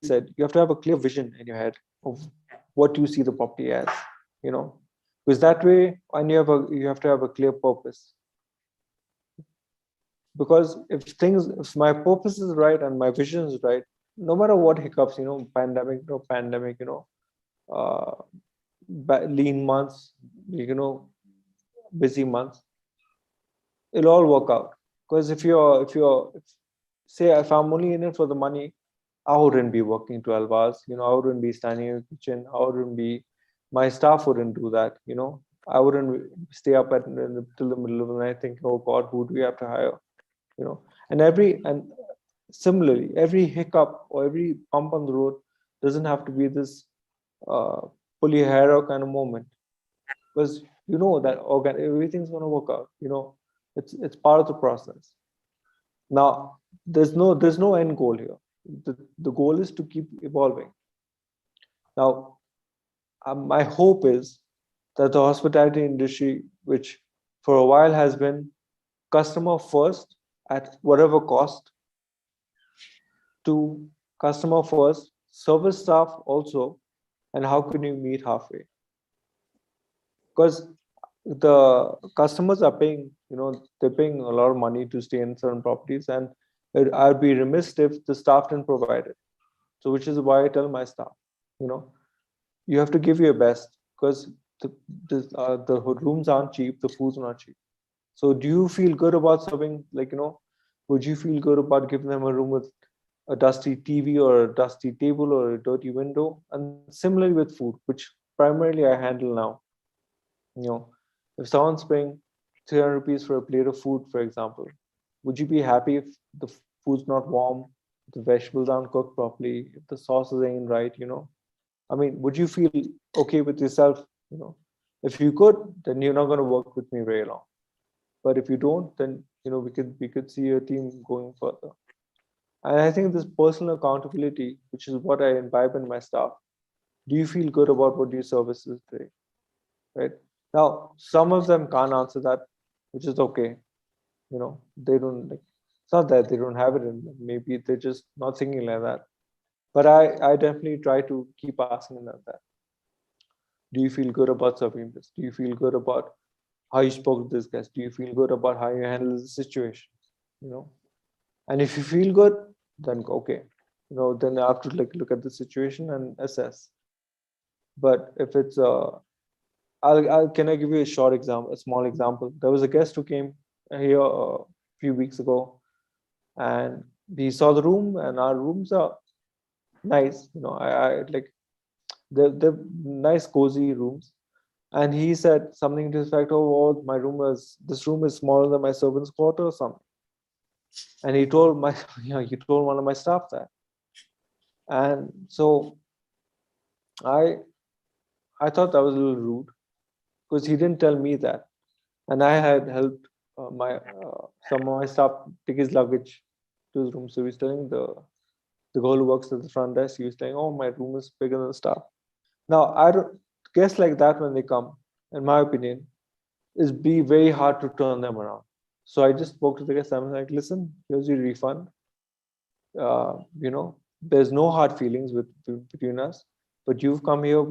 S3: said, you have to have a clear vision in your head of what you see the property as, because that way, and you have to have a clear purpose. Because if my purpose is right and my vision is right, no matter what hiccups, pandemic, no pandemic, lean months, busy months, it'll all work out. Because if I'm only in it for the money, I wouldn't be working 12 hours, I wouldn't be standing in the kitchen, my staff wouldn't do that, I wouldn't stay up till the middle of the night thinking, oh God, who do we have to hire? And similarly, every hiccup or every bump on the road doesn't have to be this pull your hair out kind of moment, because that everything's going to work out. It's part of the process. Now, there's no end goal here. The goal is to keep evolving. Now, my hope is that the hospitality industry, which for a while has been customer first at whatever cost, to customer first, service staff also, and how can you meet halfway? Because the customers are paying, they're paying a lot of money to stay in certain properties, and I'd be remiss if the staff didn't provide it. So, which is why I tell my staff, you have to give your best, because the rooms aren't cheap, the food's not cheap. So, do you feel good about serving? Would you feel good about giving them a room with a dusty TV or a dusty table or a dirty window? And similarly with food, which primarily I handle now. If someone's paying 300 rupees for a plate of food, for example, would you be happy if the food's not warm, the vegetables aren't cooked properly, if the sauces ain't right? I mean, would you feel okay with yourself? If you could, then you're not going to work with me very long. But if you don't, then we could see a team going further. And I think this personal accountability, which is what I imbibe in my staff. Do you feel good about what your service is today? Right? Now, some of them can't answer that, which is okay. They don't it's not that they don't have it in them. Maybe they're just not thinking like that. But I definitely try to keep asking them that. Do you feel good about serving this? Do you feel good about how you spoke to this guest? Do you feel good about how you handle the situation? And if you feel good, then okay. Then I have to look at the situation and assess. But if it's can I give you a short example, a small example? There was a guest who came here a few weeks ago, and we saw the room, and our rooms are nice. I like they're nice, cozy rooms. And he said something to the effect, "Oh, this room is smaller than my servant's quarter or something." And he told he told one of my staff that. And so I thought that was a little rude, because he didn't tell me that. And I had helped some of my staff take his luggage to his room. So he was telling the girl who works at the front desk, he was saying, "Oh, my room is bigger than the staff." Now, I don't guess like that when they come, in my opinion, is be very hard to turn them around. So I just spoke to the guest. I'm like, "Listen, here's your refund. There's no hard feelings between us, but you've come here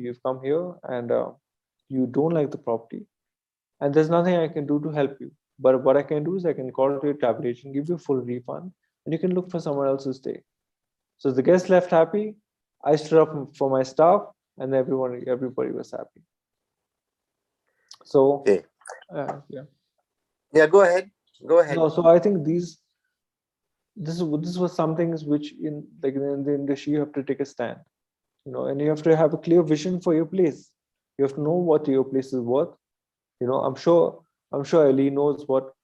S3: you've come here and you don't like the property, and there's nothing I can do to help you. But what I can do is I can call to your travel agent, give you a full refund, and you can look for somewhere else to stay." So the guest left happy. I stood up for my staff, and everybody was happy. So,
S2: Okay.
S3: yeah.
S2: Yeah, go ahead. Go ahead.
S3: No, so I think this was some things which in the industry you have to take a stand, and you have to have a clear vision for your place. You have to know what your place is worth. I'm sure Ellie knows what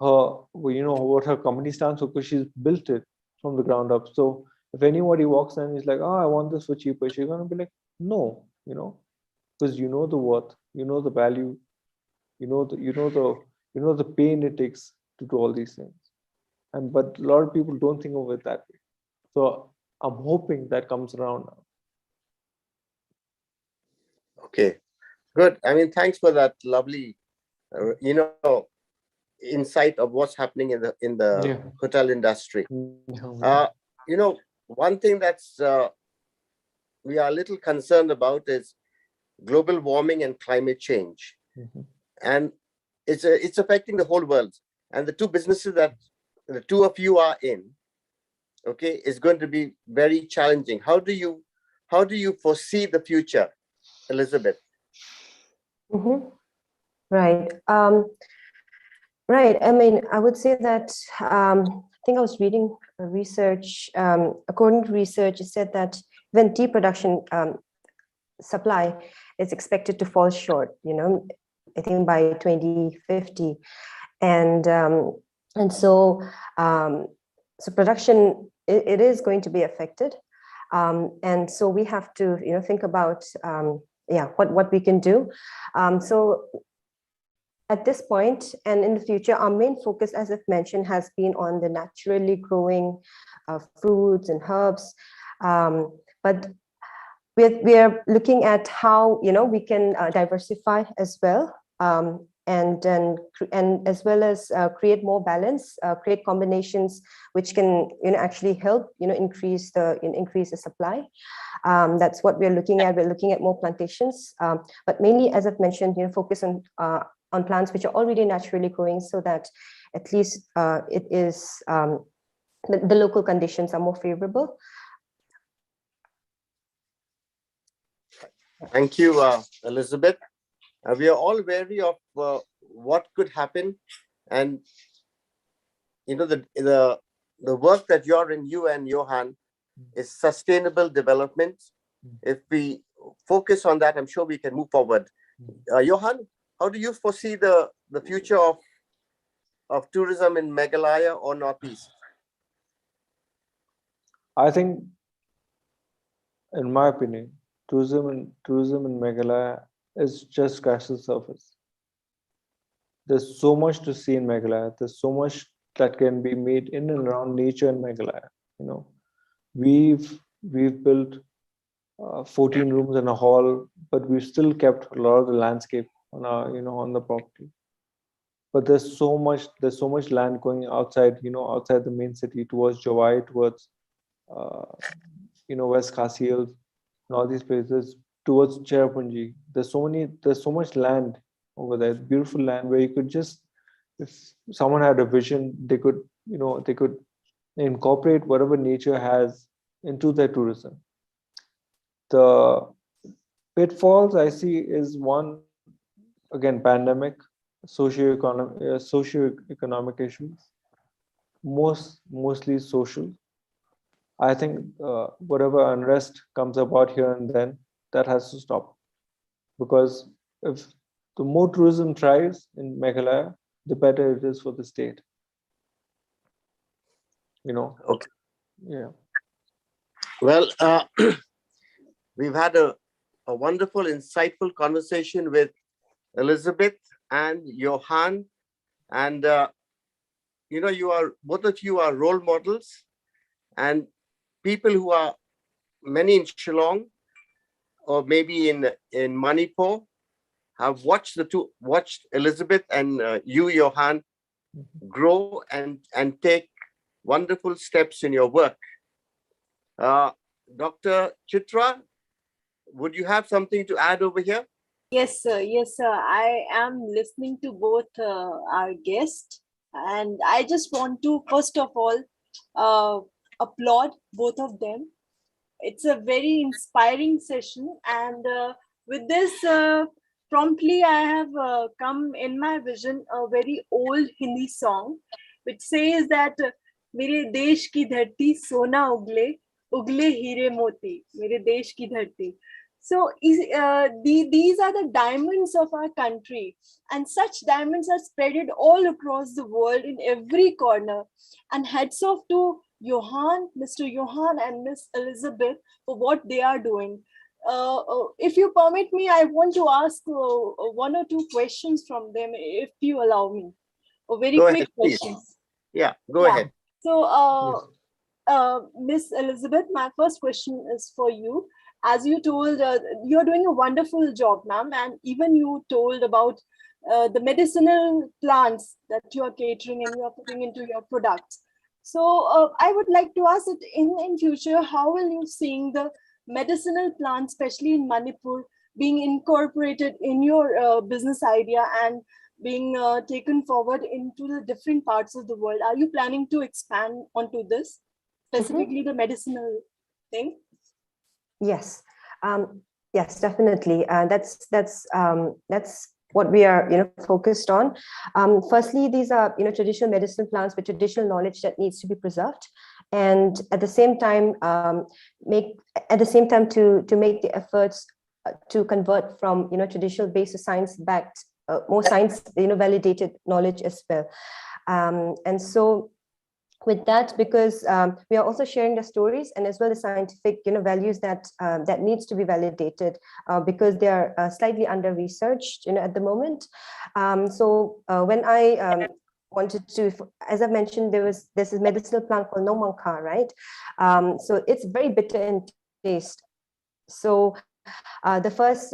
S3: her company stands for, because she's built it from the ground up. So if anybody walks in and is like, "Oh, I want this for cheaper," she's gonna be like, "No," because you know the worth, the value, the pain it takes to do all these things. But a lot of people don't think of it that way. So I'm hoping that comes around now.
S2: Okay, good. I mean, thanks for that lovely, insight of what's happening in the hotel industry. One thing that's we are a little concerned about is global warming and climate change, and it's affecting the whole world. And the two businesses that the two of you are in, okay, is going to be very challenging. How do you foresee the future, Elizabeth?
S4: Right. Right. I mean, I would say that I think I was reading research. According to research, it said that when tea production supply it's expected to fall short, I think by 2050. And so production, it is going to be affected. And so we have to, think about, what we can do. So at this point and in the future, our main focus, as I've mentioned, has been on the naturally growing fruits and herbs. But we are looking at how, we can diversify as well. And as well as create more balance, create combinations which can actually help increase the supply. That's what we're looking at. We're looking at more plantations, but mainly, as I've mentioned, focus on plants which are already naturally growing, so that at least it is the local conditions are more favorable.
S2: Thank you, Elizabeth. We are all wary of what could happen, and the work that you and Johann is sustainable development. If we focus on that, I'm sure we can move forward. Johann, how do you foresee the future of tourism in Meghalaya or Northeast?
S3: I think, in my opinion, tourism in Meghalaya is just scratch the surface. There's so much to see in Meghalaya. There's so much that can be made in and around nature in Meghalaya. We've built 14 rooms and a hall, but we've still kept a lot of the landscape on our, on the property. But there's so much land going outside, outside the main city, towards Jawai, towards West Khasi Hills, and all these places, towards Cherrapunji. There's so much land over there, beautiful land, where you could just, if someone had a vision, they could incorporate whatever nature has into their tourism. The pitfalls I see is, one, again, pandemic, socio-economic issues, mostly social. I think whatever unrest comes about here and then, that has to stop, because if the more tourism thrives in Meghalaya, the better it is for the state.
S2: Okay.
S3: Yeah.
S2: Well, we've had a wonderful, insightful conversation with Elizabeth and Johann, and both of you are role models, and people who are many in Shillong or maybe in Manipur have watched Elizabeth and you, Johann, grow and take wonderful steps in your work. Dr. Chitra, would you have something to add over here?
S1: Yes, sir. Yes, sir. I am listening to both our guests, and I just want to, first of all, applaud both of them. It's a very inspiring session, and with this, promptly I have come in my vision a very old Hindi song, which says that मेरे देश की धरती सोना उगले उगले हीरे मोती मेरे देश की धरती. So these are the diamonds of our country, and such diamonds are spreaded all across the world in every corner. And hats off to Mr. Johann and Miss Elizabeth for what they are doing. If you permit me, I want to ask one or two questions from them, if you allow me. Very quick questions.
S2: Yeah, go ahead.
S1: So, Miss Elizabeth, my first question is for you. As you told, you're doing a wonderful job, ma'am, and even you told about the medicinal plants that you are catering and you are putting into your products. So I would like to ask that in future, how will you seeing the medicinal plants, especially in Manipur, being incorporated in your business idea and being taken forward into the different parts of the world? Are you planning to expand onto this, specifically the medicinal thing?
S4: Yes, yes, definitely. That's what we are, focused on. Firstly, these are, traditional medicine plants with traditional knowledge that needs to be preserved, and at the same time, to make the efforts to convert from traditional based to science backed, more science validated knowledge as well. And so with that, because we are also sharing the stories and as well as scientific values that that needs to be validated, because they are slightly under researched at the moment. So when I wanted to, as I mentioned, there's this medicinal plant called nomanka, right? So it's very bitter in taste. So the first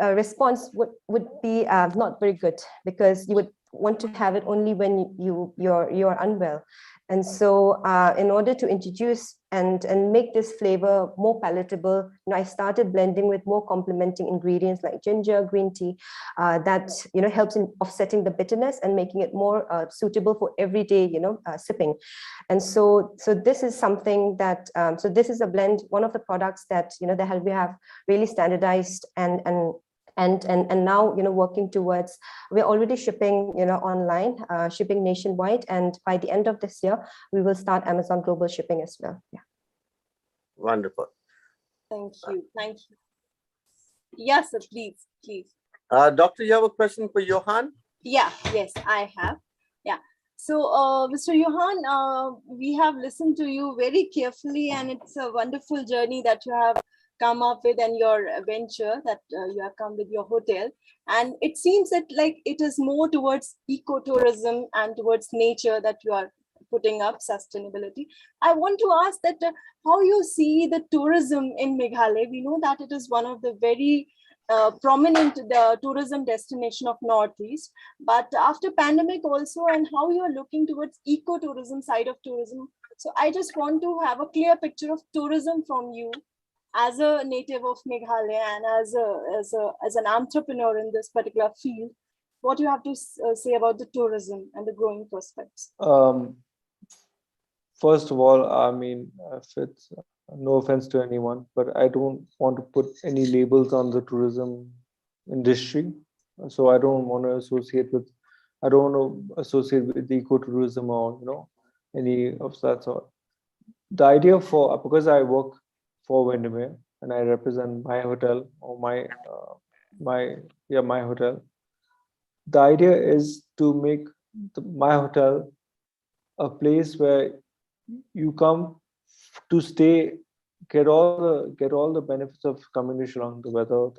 S4: response would be not very good, because you would want to have it only when you're unwell. And so in order to introduce and make this flavor more palatable, I started blending with more complementing ingredients like ginger, green tea, that helps in offsetting the bitterness and making it more suitable for everyday sipping. And so this is something that so this is a blend, one of the products that that we have really standardized and now working towards. We're already shipping online, shipping nationwide, and by the end of this year we will start Amazon global shipping as well. Yeah.
S2: Wonderful.
S1: Thank you. Yes, sir, please.
S2: Doctor, you have a question for Johann?
S1: Yes, I have. Yeah. So, Mr. Johann, we have listened to you very carefully, and it's a wonderful journey that you have come up with, and your venture that you have come with your hotel. And it seems that like it is more towards ecotourism and towards nature that you are putting up sustainability. I want to ask that how you see the tourism in Meghalaya. We know that it is one of the very prominent tourism destination of Northeast, but after pandemic also, and how you are looking towards ecotourism side of tourism. So I just want to have a clear picture of tourism from you as a native of Meghalaya and as an entrepreneur in this particular field. What you have to say about the tourism and the growing prospects?
S3: First of all, I mean, if it's no offense to anyone, but I don't want to put any labels on the tourism industry. So I don't want to associate with, I don't want to associate with ecotourism or any of that sort. The idea because I work for Windmere and I represent my hotel or my hotel. The idea is to make my hotel a place where you come to stay, get all the benefits of coming to Shillong, the weather,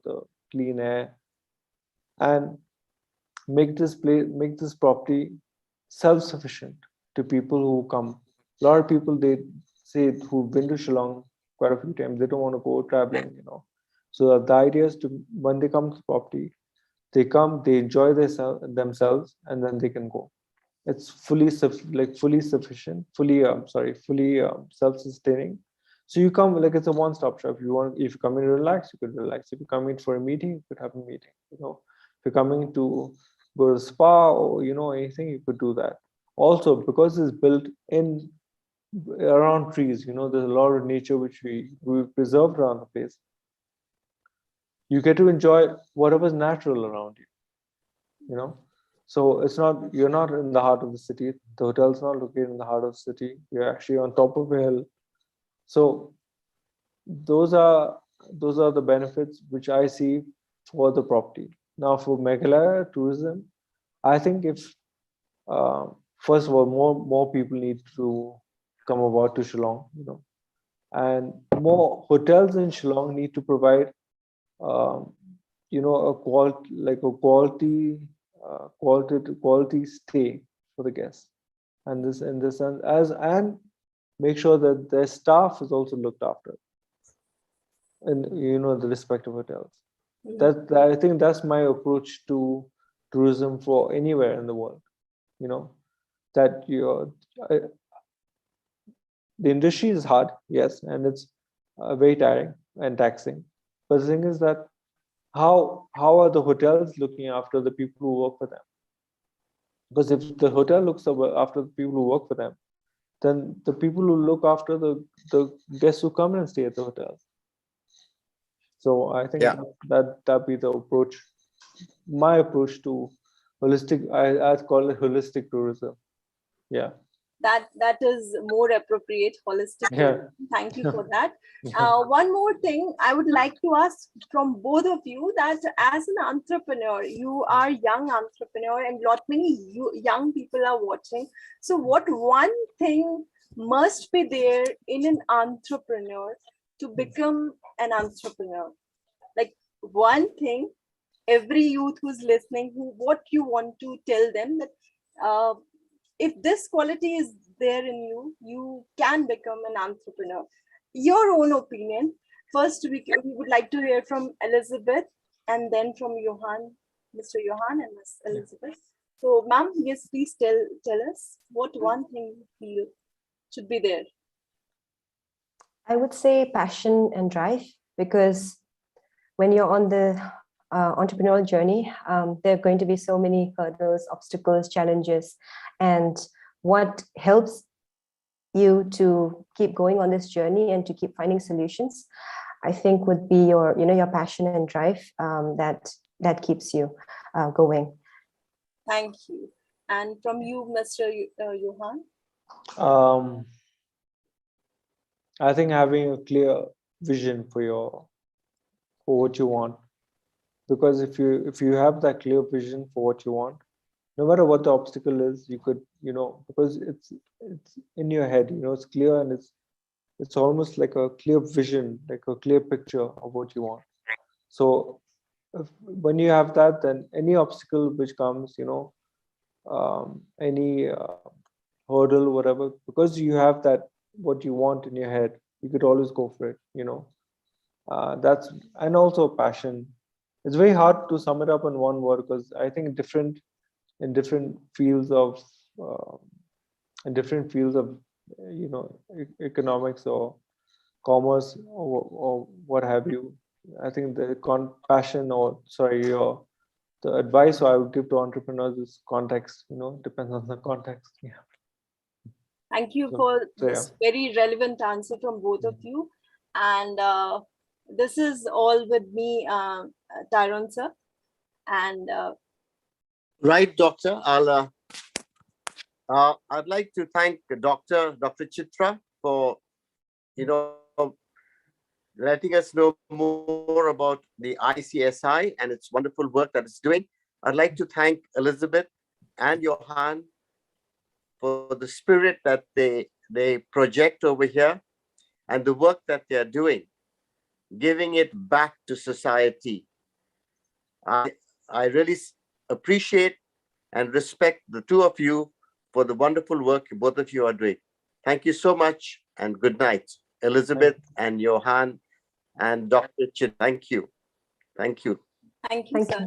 S3: the clean air, and make this property self-sufficient to people who come. A lot of people, they say, who've been to Shillong quite a few times, they don't want to go traveling, So the idea is to, when they come to the property, they come, they enjoy themselves, and then they can go. It's fully sufficient, fully self-sustaining. So you come, like, it's a one-stop shop. If you come in to relax, you could relax. If you come in for a meeting, you could have a meeting. If you're coming to go to the spa or anything, you could do that. Also, because it's built in around trees, there's a lot of nature which we've preserved around the place. You get to enjoy whatever's natural around you. So you're not in the heart of the city. The hotel's not located in the heart of the city. You're actually on top of a hill. So those are the benefits which I see for the property. Now for Meghalaya tourism, I think if first of all, more people need to come about to Shillong, and more hotels in Shillong need to provide a quality stay for the guests, and and make sure that their staff is also looked after in the respective hotels.
S1: Mm-hmm.
S3: I think that's my approach to tourism for anywhere in the world. That the industry is hard, yes, and it's very tiring and taxing. But the thing is that how are the hotels looking after the people who work for them? Because if the hotel looks after the people who work for them, then the people who look after the guests who come and stay at the hotels. So I think that'd be the approach. My approach to holistic, I'd call it holistic tourism. Yeah.
S1: That is more appropriate, holistic.
S3: Yeah.
S1: Thank you for that. One more thing I would like to ask from both of you, that as an entrepreneur, you are young entrepreneur and lot many young people are watching. So what one thing must be there in an entrepreneur to become an entrepreneur? Like one thing, every youth who's listening, what you want to tell them, that if this quality is there in you, you can become an entrepreneur. Your own opinion. First, we would like to hear from Elizabeth, and then from Johann, Mr. Johann and Ms. Elizabeth. So, ma'am, yes, please tell us what one thing you feel should be there.
S4: I would say passion and drive, because when you're on the entrepreneurial journey, there are going to be so many hurdles, obstacles, challenges, and what helps you to keep going on this journey and to keep finding solutions, I think would be your passion and drive that keeps you going.
S1: Thank you. And from you, Mr. Johann?
S3: I think having a clear vision for what you want, because if you have that clear vision for what you want, no matter what the obstacle is, you could, because it's in your head, it's clear, and it's almost like a clear vision, like a clear picture of what you want. So when you have that, then any obstacle which comes, any hurdle, whatever, because you have that what you want in your head, you could always go for it. That's, and also passion. It's very hard to sum it up in one word, because I think in different fields of economics or commerce or what have you, I think the passion, or the advice I would give to entrepreneurs is context. Depends on the context. Yeah.
S1: Thank you for this very relevant answer from both of you. And this is all with me, Tyron sir. And
S2: right, Doctor. I'd like to thank Dr. Chitra for, letting us know more about the ICSI and its wonderful work that it's doing. I'd like to thank Elizabeth and Johann for the spirit that they project over here and the work that they're doing, giving it back to society. I really appreciate and respect the two of you for the wonderful work both of you are doing. Thank you so much, and good night, Elizabeth and Johann and Dr. Chit. Thank you. Thank you.
S1: Thank you, sir.